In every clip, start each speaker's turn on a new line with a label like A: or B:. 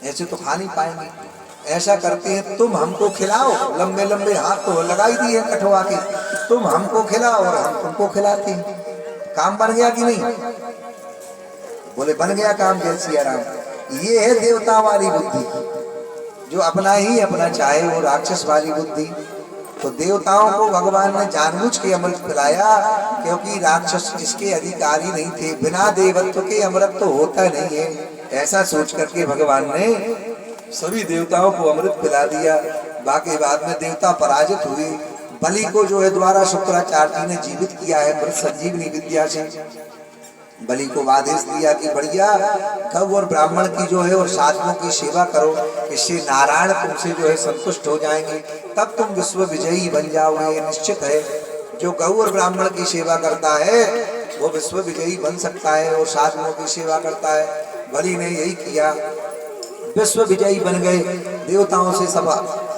A: ऐसे तो खा नहीं पाएंगे। ऐसा करते हैं, तुम हमको खिलाओ, लंबे लंबे हाथ तो लगा ही दिए कठवा के, तुम हमको खिलाओ और हम तुमको खिलाते हैं। काम बन गया कि नहीं? बोले बन गया काम जय सिया राम। ये है देवता वाली बुद्धि, जो अपना ही अपना चाहे, वो राक्षस वाली बुद्धि। तो देवताओं को भगवान ने जानबूझ के अमृत पिलाया, क्योंकि राक्षस इसके अधिकारी नहीं थे। बिना देवत्व के अमृत तो होता नहीं है, ऐसा सोच करके भगवान ने सभी देवताओं को अमृत पिला दिया। बाकी बाद में देवता पराजित हुए। बलि को जो है द्वारा शुक्राचार्य जी ने जीवित किया है मृत संजीवनी विद्या से। बलि को आदेश दिया कि बढ़िया गौ और ब्राह्मण की जो है और साधुओं की सेवा करो, इससे नारायण तुमसे जो है संतुष्ट हो जाएंगे, तब तुम विश्व विजयी बन जाओगे। ये निश्चित है, जो गौ और ब्राह्मण की सेवा करता है वो विश्व विजयी बन सकता है, और साधुओं की सेवा करता है। बलि ने यही किया, विश्व विजयी बन गए, देवताओं से सब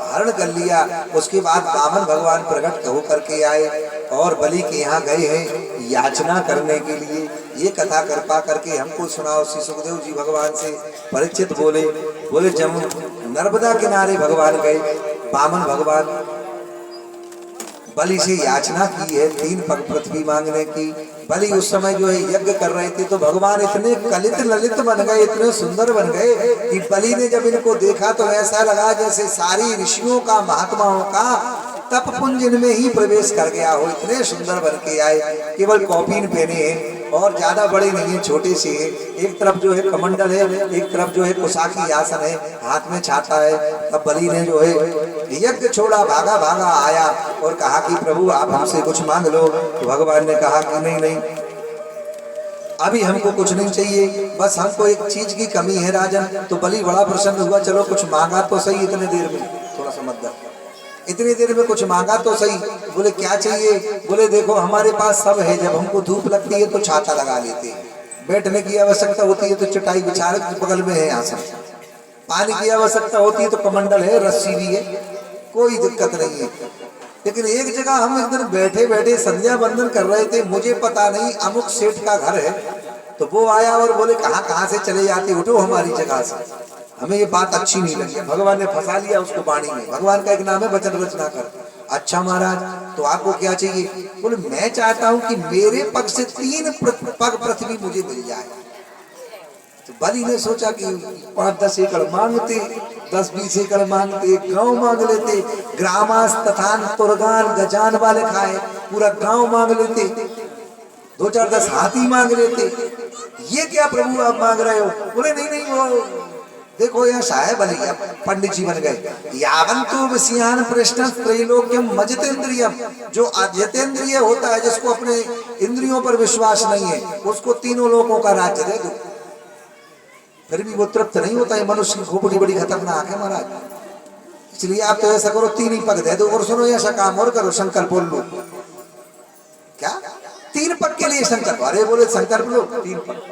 A: हरण कर लिया। उसके बाद वामन भगवान प्रकट होकर के आए और बलि के यहाँ गए हैं याचना करने के लिए। ये कथा कृपा करके हमको सुनाओ। श्री सुखदेव जी भगवान से परीक्षित बोले जब नर्मदा किनारे भगवान गए, वामन भगवान बलि से याचना की है 3 पग पृथ्वी मांगने की। बलि उस समय जो है यज्ञ कर रहे थे, तो भगवान इतने कलित ललित बन गए, इतने सुंदर बन गए कि बलि ने जब इनको देखा तो ऐसा लगा जैसे सारी ऋषियों का, महात्माओं का तप पुंज इनमें ही प्रवेश कर गया हो। इतने सुंदर बन के आए, केवल कौपीन पहने हैं और ज्यादा बड़े नहीं है, छोटे से है। एक तरफ जो है कमंडल है, एक तरफ जो है कुशाकी आसन है, हाथ में छाता है। तब बलि ने जो है यज्ञ छोड़ा, भागा भागा आया और कहा कि प्रभु आप हमसे कुछ मांग लो। तो भगवान ने कहा कि नहीं नहीं, अभी हमको कुछ नहीं चाहिए, बस हमको एक चीज की कमी है राजन। तो बलि बड़ा प्रसन्न हुआ, चलो कुछ मांगा तो सही इतने देर में, थोड़ा सा मत इतनी देर में कुछ मांगा तो सही। बोले क्या चाहिए? बोले देखो हमारे पास सब है, जब हमको धूप लगती है तो छाता लगा लेते हैं, बैठने की आवश्यकता होती है तो चटाई बिछा बगल में है आसन, पानी की आवश्यकता होती है तो कमंडल है, रस्सी भी है, कोई दिक्कत नहीं है। लेकिन एक जगह हम एक दिन बैठे बैठे संध्या बंदन कर रहे थे, मुझे पता नहीं अमुक सेठ का घर है, तो वो आया और बोले कहाँ से चले जाते, उठो हमारी जगह से। हमें ये बात अच्छी नहीं लगी, भगवान ने फंसा लिया उसको पानी में। भगवान का एक नाम है वचन रचना कर। अच्छा महाराज, तो आपको क्या चाहिए? बोले मैं चाहता हूं कि मेरे पग से 3 पग पृथ्वी मुझे मिल जाए। तो बलि ने सोचा कि 5-10 एकड़ मांगते, 10-20 एकड़ मांगते, गांव मांग लेते, ग्रामास तथान तुरगान गजान वाले खाए, पूरा गांव मांग लेते, 2-4-10 हाथी मांग लेते। ये क्या प्रभु आप मांग रहे हो? बोले नहीं नहीं, वो देखो ऐसा है बलि, पंडित जी बन गए। यावंतु विषयान प्रश्न त्रैलोक्यम मजितेंद्रियम, जो अजितेंद्रिय होता है, जिसको अपने इंद्रियों पर विश्वास नहीं है, उसको 3 लोकों का राज्य दे दो, फिर भी वो तृप्त नहीं होता है। मनुष्य की खोपड़ी बड़ी खतरनाक है महाराज, इसलिए आप तो ऐसा करो 3 ही पग दे दो। और सुनो ऐसा काम और करो, संकल्प बोल लो। क्या 3 पग के लिए संकल्प? अरे बोले संकल्प लो 3 पग।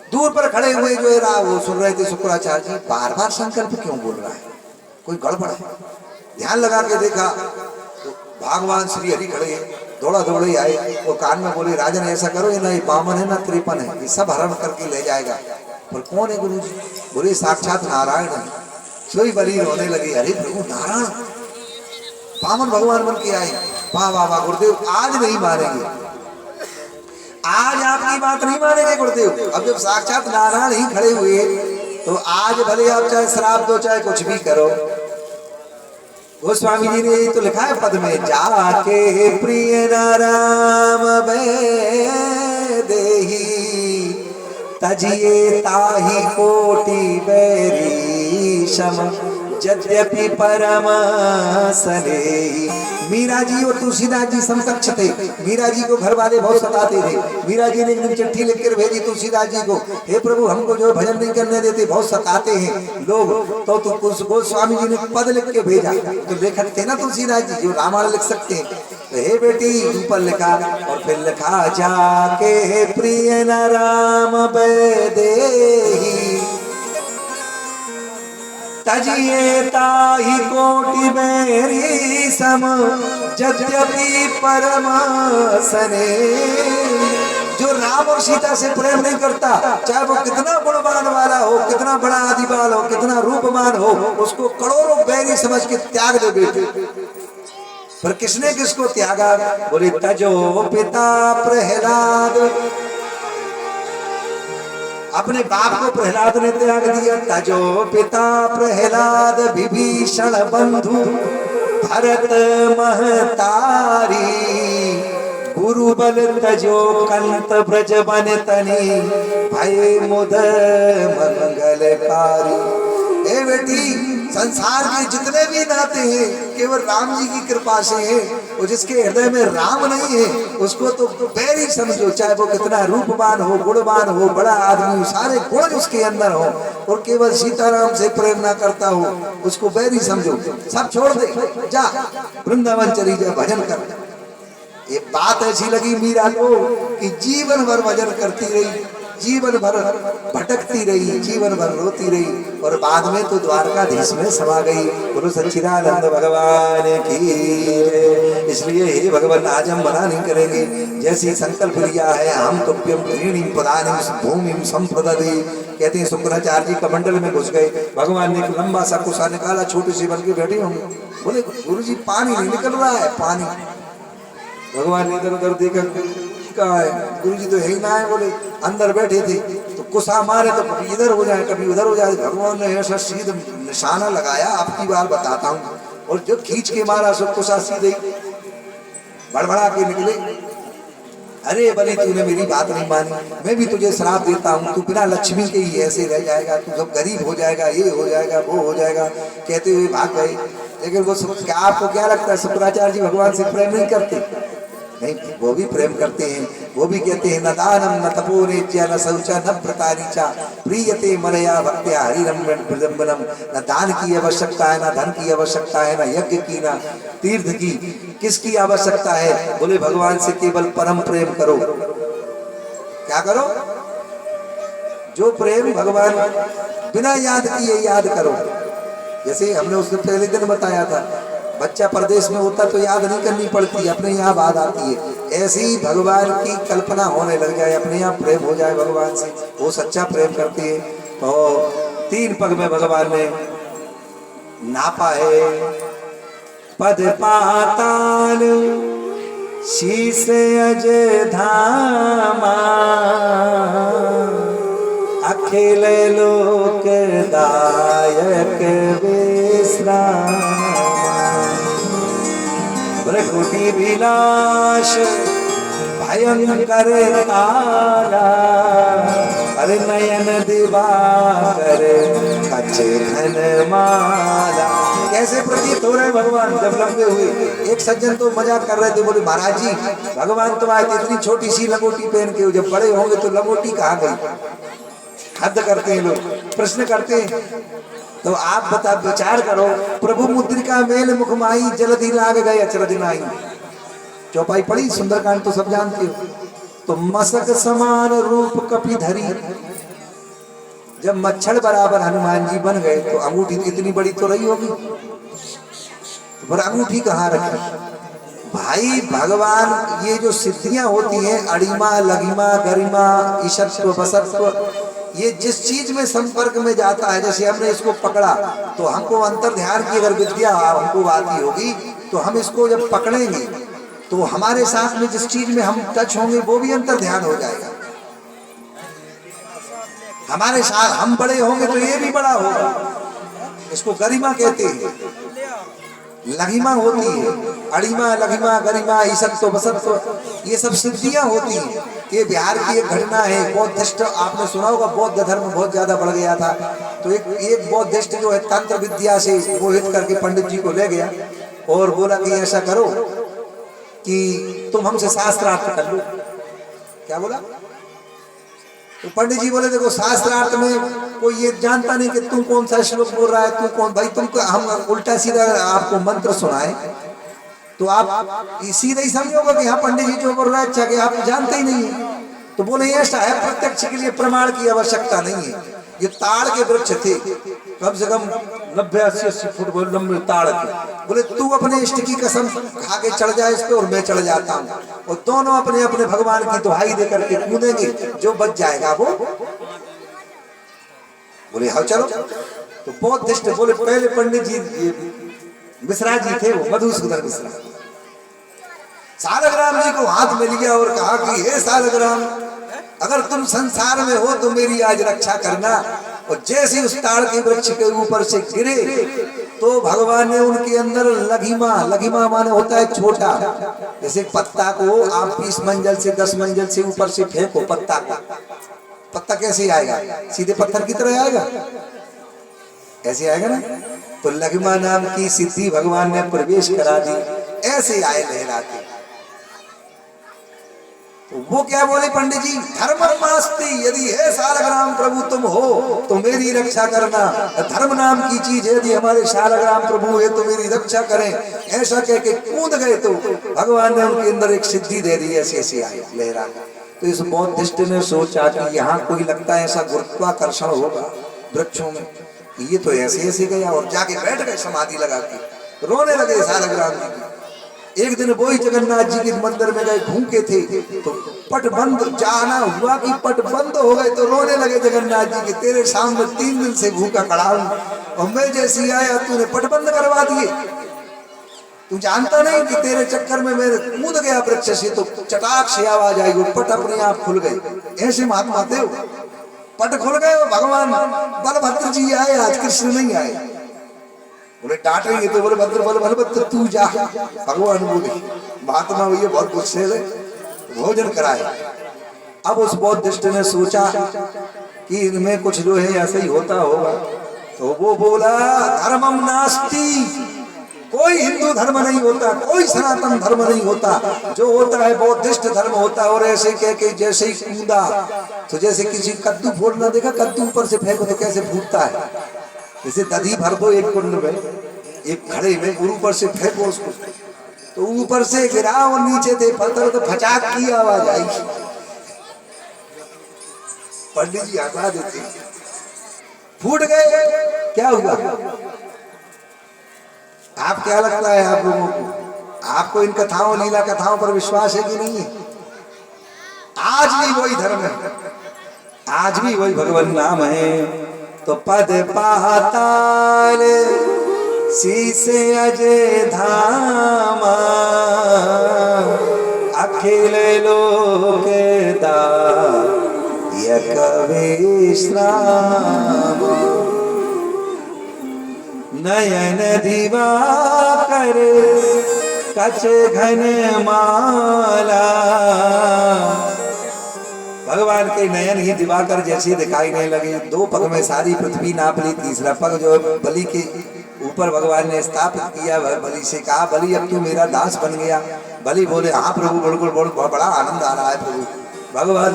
A: दूर पर खड़े हुए जो है वो सुन रहे थे शुक्राचार्य जी, बार बार संकल्प क्यों बोल रहा है, कोई गड़बड़ है। ध्यान लगा के देखा तो भगवान श्री हरि खड़े हैं, दौड़ा दौड़े आए और कान में बोले राजन ऐसा करो, ये ना ये बामन है ना त्रिपन है, ये सब हरण करके ले जाएगा। पर कौन है गुरु जी? बोले साक्षात नारायण है। सोई बलि रोने लगी, अरे प्रभु नारायण बामन भगवान बन के आए। वाह वाह वाह गुरुदेव, आज नहीं मानेंगे, आज आपकी बात नहीं मानेंगे गुरुदेव। अब जब साक्षात नारायण ही खड़े हुए तो आज भले आप चाहे श्राप दो चाहे कुछ भी करो। गोस्वामी जी ने यही तो लिखा है पद में, जाके प्रिय नाराम देही तजिए ताही कोटि बैरी सम यद्यपि परम सने। मीरा जी और तुलसीदास जी समकक्ष थे। मीरा जी को घर वाले बहुत सताते थे। मीरा जी ने एक दिन चिट्ठी लिखकर भेजी तुलसीदास जी को, हे प्रभु हमको जो भजन नहीं करने देते, बहुत सताते हैं लोग। तो गोस्वामी जी ने पद लिख के भेजा, तो लेखक थे ना तुलसीदास जी जो रामायण लिख सकते हैं। तो हे बेटी ऊपर लिखा और फिर लिखा, जाके प्रिय न राम बैदेही तजिए ताही कोटि बैरी सम यद्यपि परम सने। जो राम और सीता से प्रेम नहीं करता, चाहे वो कितना गुणवान वाला हो, कितना बड़ा आदिवाल हो, कितना रूपवान हो, उसको करोड़ों बैरी समझ के त्याग दे बेटे। पर किसने किसको त्यागा? बोले तजो पिता प्रहलाद, अपने बाप को प्रहलाद ने त्याग दिया। तजो पिता प्रहलाद विभीषण बंधु भरत महतारी, गुरु बल तजो कंत ब्रज बन तनी, भय मुद मंगलकारी। ए बेटी, संसार के जितने भी नाते हैं केवल राम जी की कृपा से हैं, और जिसके हृदय में राम नहीं है उसको तो बैरी समझो, चाहे वो कितना रूपवान हो, गुणवान हो, बड़ा आदमी हो, सारे गुण उसके अंदर हो, और केवल सीताराम से प्रेम ना करता हो, उसको बैरी समझो। सब छोड़ दे, जा वृंदावन चली जा, भजन कर। ये बात ऐसी लगी मीरा को कि जीवन भर भजन करती रही, जीवन भर भटकती रही, जीवन भर रोती रही, और बाद में तो द्वारकाधीश में समा गई। गुरु सच्चिदानंद भगवान की। इसलिए हे भगवान, आज हम मना नहीं करेंगे, जैसी संकल्प लिया है हम तुभ्यम त्रीणि पदानि भूमिम संप्रदति। कहते हैं शुक्राचार्य जी कमंडल में घुस गए, भगवान ने एक लंबा सा कुसा निकाला, छोटी सी बन के बैठे हम। बोले गुरु जी पानी नहीं निकल रहा है, पानी। भगवान ने इधर उधर देखा, कहा है गुरु जी तो है ही ना है। बोले अंदर बैठे थे तो कुसा मारे तो कभी इधर हो जाए कभी उधर हो जाए। भगवान ने ऐसा सीधा निशाना लगाया, आपकी बात बताता हूँ, और जो खींच के मारा सो कुसा सीधे बड़बड़ा के निकले। अरे बलि, तूने मेरी बात नहीं मानी, मैं भी तुझे श्राप देता हूँ, तू बिना लक्ष्मी के ही ऐसे रह जाएगा, तू सब गरीब हो जाएगा, ये हो जाएगा, वो हो जाएगा, कहते हुए भाग गए। लेकिन वो क्या, आपको क्या लगता है शुक्राचार्य जी भगवान से प्रेम नहीं करते? नहीं, वो भी प्रेम करते हैं। वो भी कहते हैं न दानम न तपोरेच्य न शौचा न व्रतानिचा प्रीयते मनया भक्त्या हरिरम्यं प्रजम्बनम। न दान की आवश्यकता है, न धन की आवश्यकता है, न यज्ञ की, न तीर्थ की। किसकी आवश्यकता है? बोले भगवान से केवल परम प्रेम करो। क्या करो? जो प्रेम भगवान बिना याद किए याद करो। जैसे हमने उसने पहले दिन बताया था, बच्चा परदेश में होता तो याद नहीं करनी पड़ती, अपने यहाँ बात आती है। ऐसे ही भगवान की कल्पना होने लग जाए, अपने यहाँ प्रेम हो जाए भगवान से, वो सच्चा प्रेम करते हैं। तो 3 पग में भगवान ने नापा है, पद पाताल शीस अज धामा, अखिल लोक दायक विश्राम, प्रकृति विनाश भयंकर काला, अरे नयन दिवाकर कच्चे घन माला। कैसे प्रतीत हो रहे भगवान जब लंबे हुए। एक सज्जन तो मजाक कर रहे थे, बोले महाराज जी भगवान तो आए थे इतनी छोटी सी लंगोटी पहन के, जब बड़े होंगे तो लंगोटी कहाँ गई? हद करते हैं लोग, प्रश्न करते हैं। तो आप बता, विचार करो, प्रभु मुद्रिका मेल मुखमाई जलधि लाग गए अचरज नाई। चौपाई पढ़ी सुंदरकांड तो सब जानते हो। तो मसक समान रूप कपि धरी, जब मच्छर बराबर हनुमान जी बन गए तो अंगूठी इतनी बड़ी तो रही होगी, पर अंगूठी कहाँ रखी? भाई भगवान ये जो सिद्धियां होती हैं, अड़िमा लगिमा गरिमा ईशत्व बसत्व, ये जिस चीज में संपर्क में जाता है, जैसे हमने इसको पकड़ा तो हमको अंतर ध्यान की अगर विद्या हमको आती होगी तो हम इसको जब पकड़ेंगे तो हमारे साथ में जिस चीज में हम टच होंगे वो भी अंतर ध्यान हो जाएगा। हमारे साथ हम बड़े होंगे तो ये भी बड़ा होगा। इसको गरिमा कहते हैं। लघिमा होती है, अड़िमा लघिमा गरिमा ईशत्व बसत्व, ये सब सिद्धियां होती हैं। ये बिहार की एक घटना है, बौद्धिस्ट, आपने सुना होगा बौद्ध धर्म बहुत ज्यादा बढ़ गया था, तो एक बौद्धिस्ट जो है तंत्र विद्या से मोहित करके पंडित जी को ले गया और बोला कि ऐसा करो कि तुम हमसे शास्त्रार्थ कर लो। क्या बोला? तो पंडित जी बोले देखो शास्त्रार्थ में कोई ये जानता नहीं कि तू कौन सा श्लोक बोल रहा है, तू कौन, भाई तुमको हम उल्टा सीधा आपको मंत्र सुनाए तो आप सीधा ही समझोगे कि हाँ पंडित जी जो बोल रहा है अच्छा, कि आप जानते ही नहीं है। तो बोले ऐसा है, प्रत्यक्ष के लिए प्रमाण की आवश्यकता नहीं है। ये ताड़ के वृक्ष थे, कम से कम 90-80 फुट बोले लंबे ताड़ के। बोले तू अपने इष्ट की कसम खा के चढ़ जाए इस पे और मैं चढ़ जाता हूँ, और दोनों अपने अपने भगवान की दुहाई दे करके कूदेंगे, जो बच जाएगा वो। बोले हाँ चलो। तो बौद्धिस्ट बोले पहले पंडित जी मिश्रा जी थे, वो मधुसूदन मिश्रा, सालग्राम जी को हाथ में लिया और कहा कि हे सालग्राम, अगर तुम संसार में हो तो मेरी आज रक्षा करना। और जैसे उस ताड़ के वृक्ष के ऊपर से गिरे तो भगवान ने उनके अंदर लघिमा, लघिमा माने होता है छोटा, जैसे पत्ता को आप 20 मंजिल से 10 मंजिल से ऊपर से फेंको पत्ता को, पत्ता कैसे आएगा, सीधे पत्थर की तरह आएगा, ऐसे आएगा ना। तो लघिमा नाम की सिद्धि भगवान ने प्रवेश करा दी, ऐसे आए लहराते। तो वो क्या बोले पंडित जी, धर्ममास्ति, यदि है सालग्राम प्रभु तुम हो तो मेरी रक्षा करना, धर्म नाम की चीज है, यदि हमारे सालग्राम प्रभु है तो मेरी रक्षा करें। ऐसा कह के कूद गए तो भगवान ने उनके अंदर एक सिद्धि दे दी, ऐसे ऐसे आए लहरा। तो इस बौद्धिस्ट ने सोचा कि यहाँ कोई लगता है ऐसा गुरुत्वाकर्षण होगा वृक्षों में, ये तो ऐसे ऐसे गया और जाके बैठ गए समाधि लगा के, रोने लगे सालग्राम जी की। एक दिन वही जगन्नाथ जी के मंदिर में गए, भूखे थे, तो पट बंद जाना हुआ कि पट बंद हो गए, तो रोने लगे जगन्नाथ जी के, तेरे सामने 3 दिन से भूखा खड़ा हूं और मैं जैसी आया तूने पट बंद करवा दिए। तू जानता नहीं कि तेरे चक्कर में मैं कूद गया वृक्ष से तो चटाक से आवाज आई, पट अपने आप खुल गए। ऐसे महात्मा थे वो, पट खुल गए। भगवान बलभद्र जी आए, आज कृष्ण नहीं आए। बोले डांटेंगे तो बोले भद्र बलभद्र तू जा। भगवान बोले महात्मा भैया बहुत गुस्से है, भोजन कराए। अब उस बौद्धिस्ट ने सोचा कि इनमें कुछ जो है ऐसा ही होता होगा, तो वो बोला धर्मम नास्ति, कोई हिंदू धर्म नहीं होता, कोई सनातन धर्म नहीं होता, जो होता है बौद्धिस्ट धर्म होता है। और ऐसे कह के जैसे ही कूदा तो जैसे किसी कद्दू फोड़ना, देखा कद्दू ऊपर से फेंको तो कैसे फूटता है, जैसे दधी भर दो एक कुंड में, एक घड़े में, और ऊपर से फेंको उसको, तो ऊपर से गिरा और नीचे थे पत्थर, तो फचाक की आवाज आई। पंडित जी हटा देते, फूट गए। क्या हुआ? आप क्या लगता है आप लोगों को, आपको इन कथाओं लीला कथाओं पर विश्वास है कि नहीं है? आज भी वही धर्म है, आज भी वही भगवान नाम है। तो पद पाताल शीसे अजय धामा, अखिल लोक दायक विश्राम, नयन दिवाकर कच घन माला। भगवान के नयन ही दिवाकर जैसे दिखाई नहीं लगे। 2 पग में सारी पृथ्वी नाप ली, तीसरा पग जो बलि के ऊपर भगवान ने स्थापित किया। बलि से कहा बलि अब तू मेरा दास बन गया। बलि बोले हाँ प्रभु, बिल्कुल बड़ा आनंद आ रहा है प्रभु। भगवान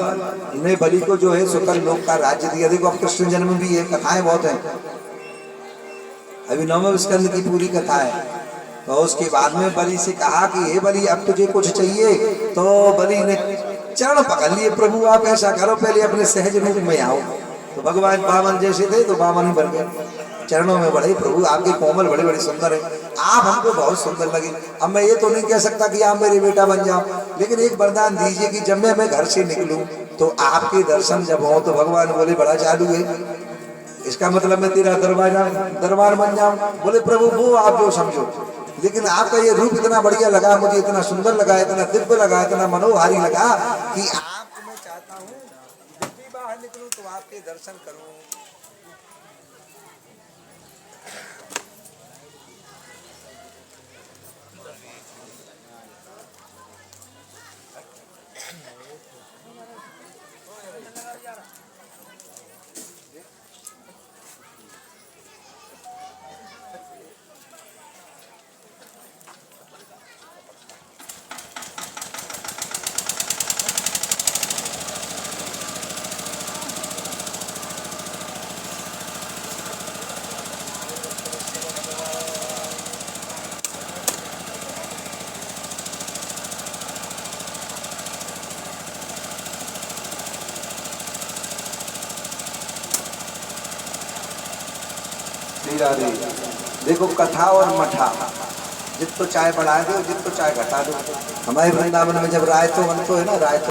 A: ने बलि को जो है सुकर लोक का राज्य दिया। देखो अब कृष्ण जन्म भी है, कथाएं बहुत है, अभी 9वें स्कंद की पूरी कथा है। तो उसके बाद में बलि से कहा कि हे बलि अब तुझे कुछ चाहिए, तो बलि ने चरण पकड़ लिए, प्रभु आप ऐसा करो पहले अपने सहज रूप में आओ। तो भगवान बामन जैसे थे तो बामन ही बन गए, चरणों में बढ़े। प्रभु आपके कोमल बड़े बड़े सुंदर है, आप हमको बहुत सुंदर लगे। अब मैं ये तो नहीं कह सकता कि आप मेरे बेटा बन जाओ, लेकिन एक वरदान दीजिए कि जब मैं घर से निकलूं तो आपके दर्शन जब हो तो भगवान बोले बड़ा चालू है, इसका मतलब मैं तेरा दरबार बन जाऊं। बोले प्रभु वो आप जो समझो, लेकिन आपका ये रूप इतना बढ़िया लगा, मुझे इतना सुंदर लगा, इतना दिव्य लगा, इतना मनोहारी लगा कि आपको मैं चाहता हूँ जब भी बाहर निकलूं तो आपके दर्शन करूं। श्री राधे। देखो कथा और मठा, जित तो चाय बढ़ा दो, जित तो चाय घटा दो। हमारे वृंदावन में जब रायतो बनतो है ना, रायतो